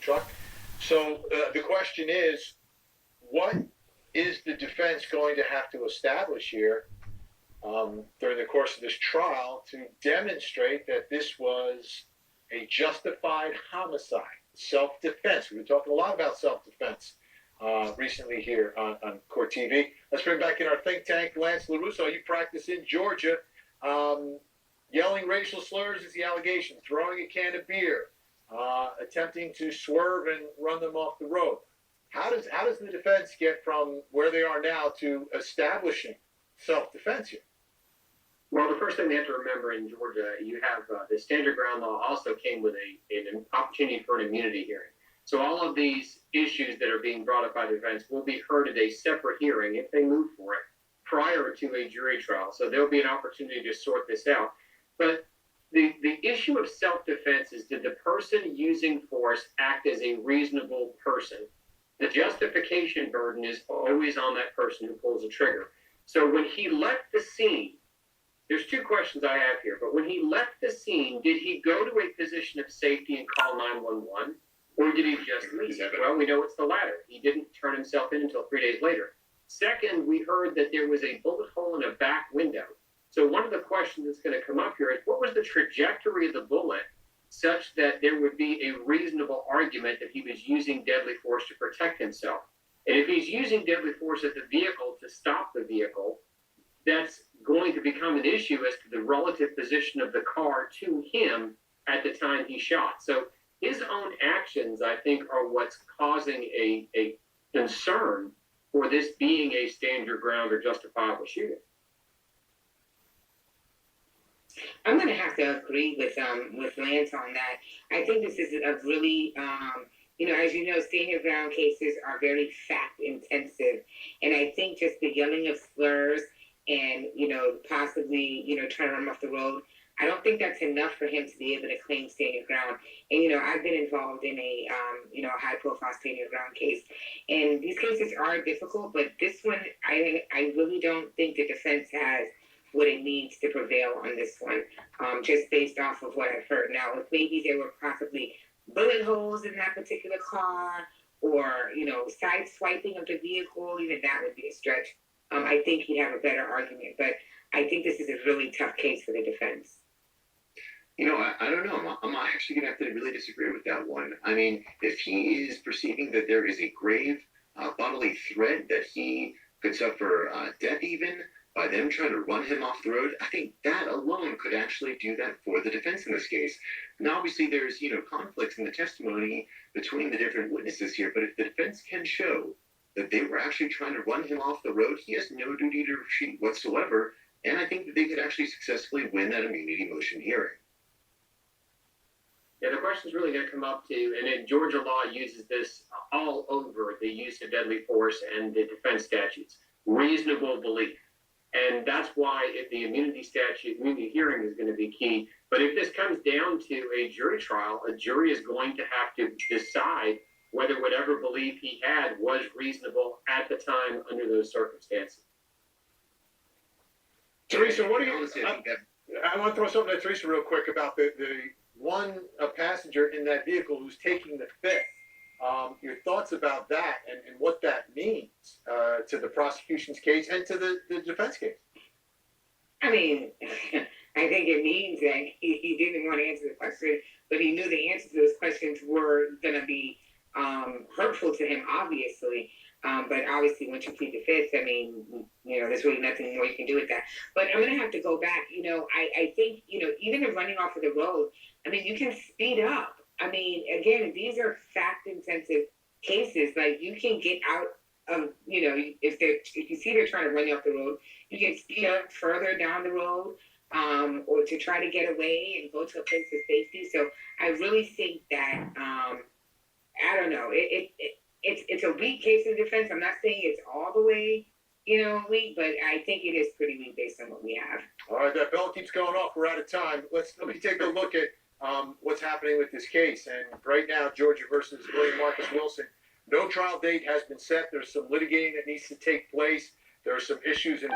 truck. So the question is, what is the defense going to have to establish here during the course of this trial to demonstrate that this was a justified homicide, self-defense? We've been talking a lot about self-defense recently here on Court TV. Let's bring back in our think tank, Lance LaRusso. You practice in Georgia. Yelling racial slurs is the allegation. Throwing a can of beer. Attempting to swerve and run them off the road. How does the defense get from where they are now to establishing self-defense here? Well, the first thing they have to remember in Georgia, you have the standard ground law also came with an opportunity for an immunity hearing. So all of these issues that are being brought up by the defense will be heard at a separate hearing if they move for it prior to a jury trial. So there'll be an opportunity to sort this out. But the issue of self-defense is, did the person using force act as a reasonable person? The justification burden is always on that person who pulls the trigger. So when he left the scene, there's two questions I have here, but when he left the scene, did he go to a position of safety and call 911, or did he just leave? Well, we know it's the latter. He didn't turn himself in until 3 days later. Second, we heard that there was a bullet hole in a back window. So one of the questions that's going to come up here is, what was the trajectory of the bullet such that there would be a reasonable argument that he was using deadly force to protect himself? And if he's using deadly force at the vehicle to stop the vehicle, that's going to become an issue as to the relative position of the car to him at the time he shot. So his own actions, I think, are what's causing a concern for this being a stand your ground or justifiable shooting. I'm going to have to agree with Lance on that. I think this is a really, as you know, stand your ground cases are very fact intensive. And I think just the yelling of slurs and, possibly, trying to run off the road, I don't think that's enough for him to be able to claim stand your ground. And, I've been involved in a high profile stand your ground case. And these cases are difficult, but this one, I really don't think the defense has what it needs to prevail on this one, just based off of what I've heard. Now, if maybe there were possibly bullet holes in that particular car or, side swiping of the vehicle, even that would be a stretch. I think he'd have a better argument. But I think this is a really tough case for the defense. I don't know. I'm actually going to have to really disagree with that one. I mean, if he is perceiving that there is a grave bodily threat that he could suffer death even by them trying to run him off the road, I think that alone could actually do that for the defense in this case. Now, obviously, there's, conflicts in the testimony between the different witnesses here, but if the defense can show that they were actually trying to run him off the road, he has no duty to shoot whatsoever, and I think that they could actually successfully win that immunity motion hearing. Yeah, the question's really going to come up to, and Georgia law uses this all over the use of deadly force and the defense statutes, reasonable belief. And that's why the immunity hearing is going to be key. But if this comes down to a jury trial, a jury is going to have to decide whether whatever belief he had was reasonable at the time under those circumstances. Teresa, what do you... I want to throw something at Teresa real quick about the one passenger in that vehicle who's taking the fifth. Your thoughts about that and what that means to the prosecution's case and to the defense case? I mean, I think it means that he didn't want to answer the question, but he knew the answers to those questions were going to be hurtful to him, obviously. But obviously, once you plead the fifth, I mean, there's really nothing more you can do with that. But I'm going to have to go back. I think, even in running off of the road, I mean, you can speed up. I mean, again, these are fact-intensive cases. Like, you can get out of, if you see they're trying to run you off the road, you can speed up further down the road, or to try to get away and go to a place of safety. So I really think that, I don't know, it's a weak case of defense. I'm not saying it's all the way, weak, but I think it is pretty weak based on what we have. All right, that bell keeps going off. We're out of time. Let me take a look at what's happening with this case. And right now, Georgia versus William Marcus Wilson, no trial date has been set. There's some litigating that needs to take place. There are some issues in